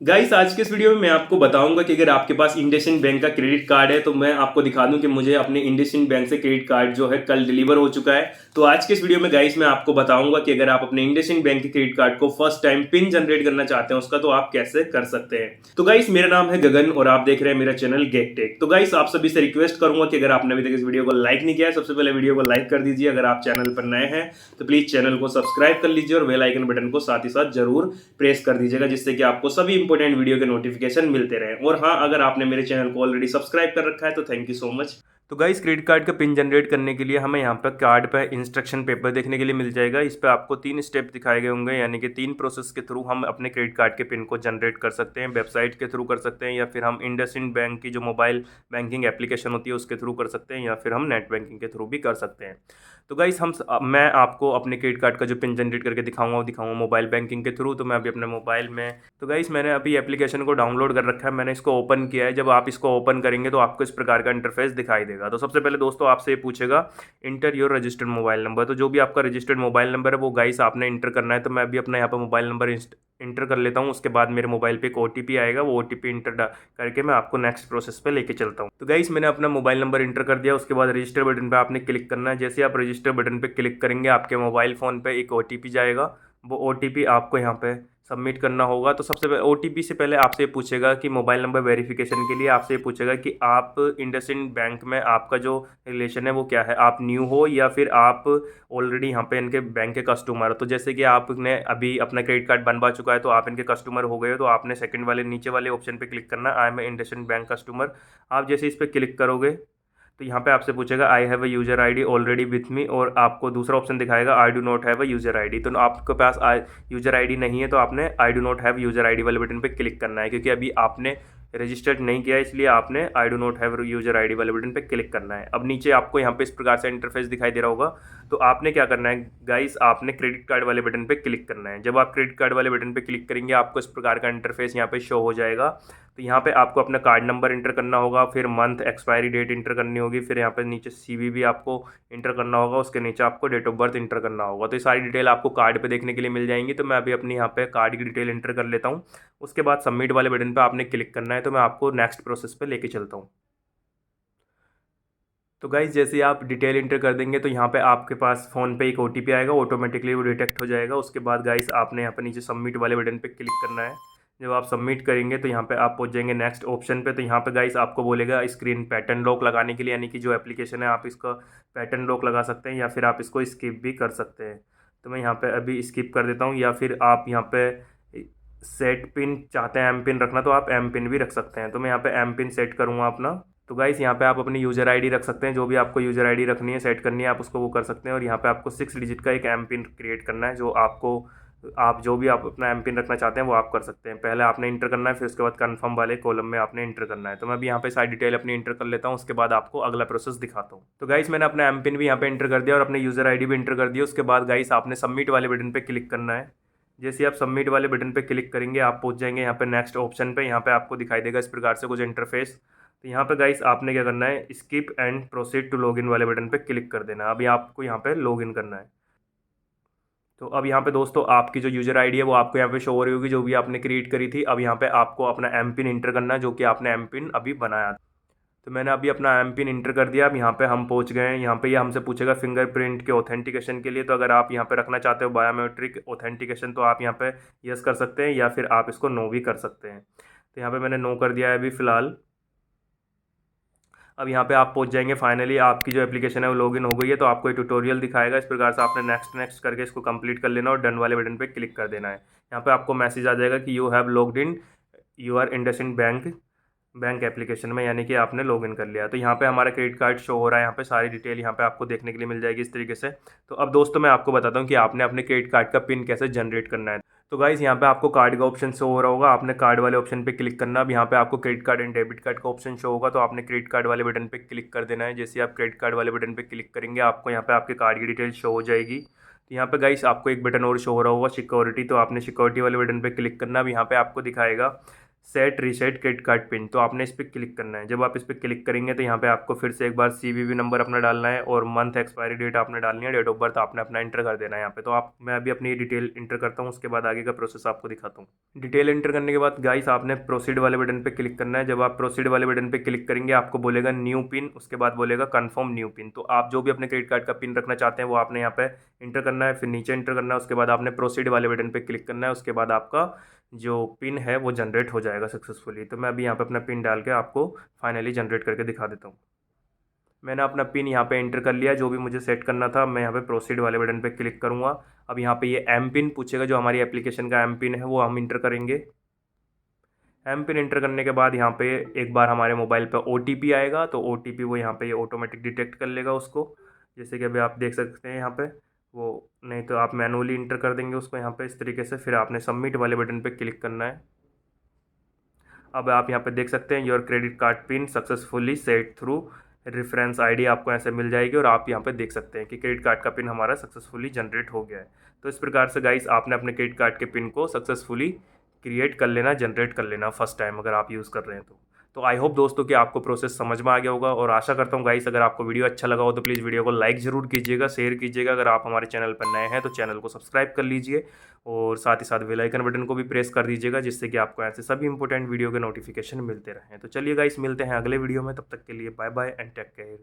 Guys आज के इस वीडियो में मैं आपको बताऊंगा कि अगर आपके पास इंडसइंड बैंक का क्रेडिट कार्ड है तो मैं आपको दिखा दूं कि मुझे अपने इंडसइंड बैंक से क्रेडिट कार्ड जो है कल डिलीवर हो चुका है। तो आज के इस वीडियो में गाइस मैं आपको बताऊंगा कि अगर आप अपने इंडसइंड बैंक के क्रेडिट कार्ड को फर्स्ट टाइम पिन जनरेट करना चाहते हैं उसका तो आप कैसे कर सकते हैं। तो गाइस मेरा नाम है गगन और आप देख रहे हैं मेरा चैनल गेकटेक। तो गाइस आप सभी से रिक्वेस्ट करूंगा कि अगर आपने अभी तक इस वीडियो को लाइक नहीं किया है सबसे पहले वीडियो को लाइक कर दीजिए। अगर आप चैनल पर नए हैं तो प्लीज चैनल को सब्सक्राइब कर लीजिए और बेल आइकन बटन को साथ ही साथ जरूर प्रेस कर दीजिएगा जिससे कि आपको सभी इंपॉर्टेंट वीडियो के नोटिफिकेशन मिलते रहें। और हाँ, अगर आपने मेरे चैनल को ऑलरेडी सब्सक्राइब कर रखा है तो थैंक यू सो मच। तो गाइस क्रेडिट कार्ड का पिन जनरेट करने के लिए हमें यहाँ पर कार्ड पर इंस्ट्रक्शन पेपर देखने के लिए मिल जाएगा। इस पर आपको 3 स्टेप दिखाए गए होंगे, यानी कि 3 प्रोसेस के थ्रू हम अपने क्रेडिट कार्ड के पिन को जनरेट कर सकते हैं। वेबसाइट के थ्रू कर सकते हैं या फिर हम इंडसइंड बैंक की जो मोबाइल बैंकिंग एप्लीकेशन होती है उसके थ्रू कर सकते हैं या फिर हम नेट बैंकिंग के थ्रू भी कर सकते हैं। तो गाइस मैं आपको अपने क्रेडिट कार्ड का जो पिन जनरेट करके दिखाऊंगा मोबाइल बैंकिंग के थ्रू। तो मैं अभी अपने मोबाइल में तो गाइस मैंने अभी एप्लीकेशन को डाउनलोड कर रखा है, मैंने इसको ओपन किया है। जब आप इसको ओपन करेंगे तो आपको इस प्रकार का इंटरफेस दिखाई देगा। तो सबसे पहले दोस्तों आपसे ये पूछेगा inter your registered mobile number. तो जो भी आपका रजिस्टर्ड मोबाइल नंबर है वो गाइस आपने इंटर करना है। तो मैं अभी अपना यहाँ पर मोबाइल नंबर इंटर कर लेता हूँ। उसके बाद मेरे मोबाइल पे एक ओटीपी आएगा, वो ओटीपी इंटर करके मैं आपको नेक्स्ट प्रोसेस पे लेके चलता हूँ। तो गाइस मैंने अपना मोबाइल नंबर इंटर कर दिया। उसके बाद रजिस्टर बटन पे आपने क्लिक करना है। जैसे आप रजिस्टर बटन पे क्लिक करेंगे आपके मोबाइल फ़ोन पे एक ओटीपी जाएगा, वो ओटीपी आपको यहाँ पे सबमिट करना होगा। तो सबसे पहले ओटीपी से पहले आपसे पूछेगा कि मोबाइल नंबर वेरिफिकेशन के लिए आपसे पूछेगा कि आप इंडसइंड बैंक में आपका जो रिलेशन है वो क्या है, आप न्यू हो या फिर आप ऑलरेडी यहाँ पे इनके बैंक के कस्टमर हो। तो जैसे कि आपने अभी अपना क्रेडिट कार्ड बनवा चुका है तो आप इनके कस्टमर हो गए हो, तो आपने सेकंड वाले नीचे वाले ऑप्शन पे क्लिक करना, I am IndusInd bank customer. आप जैसे इस पर क्लिक करोगे तो यहाँ पे आपसे पूछेगा I have a user ID already with me, और आपको दूसरा ऑप्शन दिखाएगा I do not have a user ID. तो आपके पास यूजर आईडी नहीं है तो आपने I do not have user ID वाले बटन पे क्लिक करना है, क्योंकि अभी आपने रजिस्टर्ड नहीं किया है इसलिए आपने I do not have user ID वाले बटन पे क्लिक करना है। अब नीचे आपको यहाँ पे इस प्रकार से इंटरफेस दिखाई दे रहा होगा। तो आपने क्या करना है गाइस, आपने क्रेडिट कार्ड वाले बटन पे क्लिक करना है। जब आप क्रेडिट कार्ड वाले बटन पे क्लिक करेंगे आपको इस प्रकार का इंटरफेस यहाँ पे शो हो जाएगा। तो यहाँ पे आपको अपना कार्ड नंबर इंटर करना होगा, फिर मंथ एक्सपायरी डेट इंटर करनी होगी, फिर यहाँ पे नीचे सीवीवी आपको इंटर करना होगा, उसके नीचे आपको डेट ऑफ बर्थ इंटर करना होगा। तो ये सारी डिटेल आपको कार्ड पे देखने के लिए मिल जाएंगी। तो मैं अभी अपनी यहाँ पे कार्ड की डिटेल इंटर कर लेता हूँ। उसके बाद सबमिट वाले बटन पे आपने क्लिक करना है। तो मैं आपको नेक्स्ट प्रोसेस पे लेके चलता हूँ। तो गाइज जैसे ही आप डिटेल इंटर कर देंगे तो यहाँ पे आपके पास फ़ोन पे एक ओटीपी आएगा, ऑटोमेटिकली वो डिटेक्ट हो जाएगा। उसके बाद गाइस आपने यहाँ पे नीचे सबमिट वाले बटन पे क्लिक करना है। जब आप सबमिट करेंगे तो यहाँ पे आप पहुँच जाएंगे नेक्स्ट ऑप्शन पे। तो यहाँ पे गाइस आपको बोलेगा स्क्रीन पैटर्न लॉक लगाने के लिए, यानी कि जो एप्लीकेशन है आप इसका पैटर्न लॉक लगा सकते हैं या फिर आप इसको स्किप भी कर सकते हैं। तो मैं यहाँ पे अभी स्किप कर देता हूँ, या फिर आप यहाँ पे सेट पिन चाहते हैं एम पिन रखना तो आप एम पिन भी रख सकते हैं। तो मैं यहाँ पे एम पिन सेट करूँगा अपना। तो गाइस यहाँ पे आप अपनी यूज़र आईडी रख सकते हैं, जो भी आपको यूज़र आईडी रखनी है सेट करनी है आप उसको वो कर सकते हैं। और यहाँ पे आपको 6 डिजिट का एक एम पिन क्रिएट करना है, जो आपको आप जो भी आप अपना एम पिन रखना चाहते हैं वो आप कर सकते हैं। पहले आपने इंटर करना है, फिर उसके बाद कन्फर्म वाले कॉलम में आपने इंटर करना है। तो मैं अभी यहाँ पे सारी डिटेल अपनी इंटर कर लेता हूँ, उसके बाद आपको अगला प्रोसेस दिखाता हूँ। तो गाइस मैंने अपना एम पिन भी यहाँ पे इंटर कर दिया और अपने यूज़र आईडी भी इंटर कर दिया। उसके बाद गाइस आपने सबमिट वाले बटन पर क्लिक करना है। जैसे आप सबमिट वाले बटन पे क्लिक करेंगे आप पहुंच जाएंगे यहाँ पे नेक्स्ट ऑप्शन पे। यहाँ पे आपको दिखाई देगा इस प्रकार से कुछ इंटरफेस। तो यहाँ पे गाइस आपने क्या करना है, skip and proceed to login वाले बटन पे क्लिक कर देना। अभी आपको यहाँ पे लॉगिन करना है। तो अब यहाँ पे दोस्तों आपकी जो यूज़र आईडी है वो आपको यहाँ पे शो हो रही होगी, जो भी आपने क्रिएट करी थी। अब यहाँ पे आपको अपना एम पिन इंटर करना है, जो कि आपने एम पिन अभी बनाया। तो मैंने अभी अपना एम पिन इंटर कर दिया। अब यहाँ पे हम पहुँच गए हैं। यहाँ पे ये हमसे पूछेगा फिंगरप्रिंट के ऑथेंटिकेशन के लिए। तो अगर आप यहाँ पे रखना चाहते हो बायोमेट्रिक ऑथेंटिकेशन तो आप यहाँ पे यस कर सकते हैं या फिर आप इसको नो भी कर सकते हैं। तो यहाँ पे मैंने नो कर दिया है अभी फ़िलहाल। अब यहाँ पे आप पहुँच जाएंगे। फाइनली आपकी जो एप्लीकेशन है वो लॉगिन हो गई है। तो आपको एक ट्यूटोरियल दिखाएगा, इस प्रकार से आपने नेक्स्ट नेक्स्ट करके इसको कंप्लीट कर लेना और डन वाले बटन पे क्लिक कर देना है। यहाँ पे आपको मैसेज आ जाएगा कि you have logged in your IndusInd bank application में, यानी कि आपने लॉगिन कर लिया। तो यहाँ पे हमारा क्रेडिट कार्ड शो हो रहा है। यहाँ पे सारी डिटेल यहाँ पे आपको देखने के लिए मिल जाएगी इस तरीके से। तो अब दोस्तों मैं आपको बताता हूँ कि आपने अपने क्रेडिट कार्ड का पिन कैसे जनरेट करना है। तो गाइस यहाँ पे आपको कार्ड का ऑप्शन शो हो रहा होगा, आपने कार्ड वाले ऑप्शन पे क्लिक करना। अब यहाँ पे आपको credit card and debit card का ऑप्शन शो होगा, तो आपने क्रेडिट कार्ड वाले बटन पे क्लिक कर देना है। जैसे आप क्रेडिट कार्ड वाले बटन पे क्लिक करेंगे आपको यहाँ पे आपके कार्ड की डिटेल शो हो जाएगी। तो यहाँ पे गाइस आपको एक बटन और शो हो रहा होगा सिक्योरिटी, तो आपने सिक्योरिटी वाले बटन पे क्लिक करना। अब यहाँ पे आपको दिखाएगा set reset credit card pin, तो आपने इस पर क्लिक करना है। जब आप इस पर क्लिक करेंगे तो यहाँ पे आपको फिर से एक बार CVV नंबर अपना डालना है और मंथ एक्सपायरी डेट आपने डालनी है, डेट ऑफ बर्थ आपने अपना इंटर कर देना है यहाँ पे। तो आप मैं अभी अपनी डिटेल इंटर करता हूँ, उसके बाद आगे का प्रोसेस आपको दिखाता हूँ। डिटेल इंटर करने के बाद गाइस आपने प्रोसीड वाले बटन पे क्लिक करना है। जब आप प्रोसीड वाले बटन पे क्लिक करेंगे आपको बोलेगा न्यू पिन, उसके बाद बोलेगा कन्फर्म न्यू पिन। तो आप जो भी अपने क्रेडिट कार्ड का पिन रखना चाहते हैं वो आपने यहाँ पे इंटर करना है, फिर नीचे इंटर करना है, उसके बाद आपने प्रोसीड वाले बटन पे क्लिक करना है, उसके बाद आपका जो पिन है वो जनरेट हो जाएगा सक्सेसफुली। तो मैं अभी यहाँ पे अपना पिन डाल के आपको फाइनली जनरेट करके दिखा देता हूँ। मैंने अपना पिन यहाँ पे एंटर कर लिया, जो भी मुझे सेट करना था। मैं यहाँ पे प्रोसीड वाले बटन पे क्लिक करूँगा। अब यहाँ पे ये एम पिन पूछेगा, जो हमारी एप्लीकेशन का एम पिन है वो हम इंटर करेंगे। एम पिन इंटर करने के बाद यहाँ पे एक बार हमारे मोबाइल पे OTP आएगा, तो OTP वो यहाँ पे ये ऑटोमेटिक डिटेक्ट कर लेगा उसको, जैसे कि अभी आप देख सकते हैं यहाँ पे वो। नहीं तो आप मैनुअली इंटर कर देंगे उसको यहाँ पे इस तरीके से। फिर आपने सबमिट वाले बटन पे क्लिक करना है। अब आप यहाँ पे देख सकते हैं your credit card pin successfully set through reference ID आपको ऐसे मिल जाएगी, और आप यहाँ पे देख सकते हैं कि क्रेडिट कार्ड का पिन हमारा सक्सेसफुली जनरेट हो गया है। तो इस प्रकार से गाइस आपने अपने क्रेडिट कार्ड के पिन को सक्सेसफुली क्रिएट कर लेना, जनरेट कर लेना फर्स्ट टाइम अगर आप यूज़ कर रहे हैं तो आई होप दोस्तों कि आपको प्रोसेस समझ में आ गया होगा, और आशा करता हूँ गाइस अगर आपको वीडियो अच्छा लगा हो तो प्लीज़ वीडियो को लाइक ज़रूर कीजिएगा, शेयर कीजिएगा। अगर आप हमारे चैनल पर नए हैं तो चैनल को सब्सक्राइब कर लीजिए, और साथ ही साथ बेल आइकन बटन को भी प्रेस कर दीजिएगा, जिससे कि आपको ऐसे सभी इंपॉर्टेंट वीडियो के नोटिफिकेशन मिलते रहें। तो चलिए गाइस मिलते हैं अगले वीडियो में, तब तक के लिए bye bye and take care.